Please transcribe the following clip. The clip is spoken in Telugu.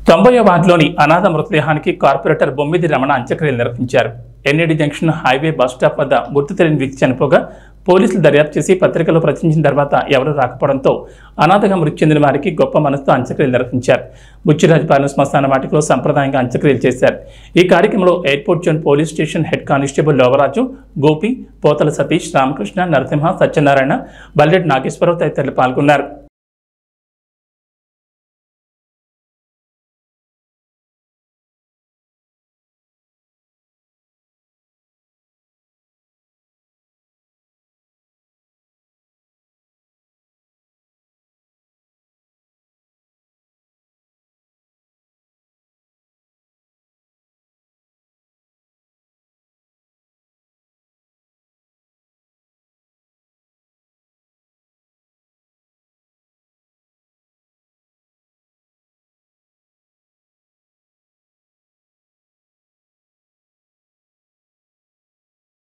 90వ వార్డులోని అనాథ మృతదేహానికి కార్పొరేటర్ బొమ్మిది రమణ అంత్యక్రియలు నిర్వహించారు. ఎన్ఏడి జంక్షన్ హైవే బస్టాప్ వద్ద గుర్తు తెలియని వ్యక్తి చనిపోగా పోలీసులు దర్యాప్తు చేసి పత్రికలో ప్రచురించిన తర్వాత ఎవరూ రాకపోవడంతో అనాథగా మృతి చెందిన వారికి గొప్ప మనసుతో అంత్యక్రియలు నిర్వహించారు. బుచ్చిరాజపాలెం శ్మశాన వాటికలో సంప్రదాయంగా అంత్యక్రియలు చేశారు. ఈ కార్యక్రమంలో airport zone police station head constable Lovaraju, Gopi, పోతల సతీష్, రామకృష్ణ, నరసింహ, సత్యనారాయణ, బల్లెడ్ నాగేశ్వరరావు తదితరులు పాల్గొన్నారు.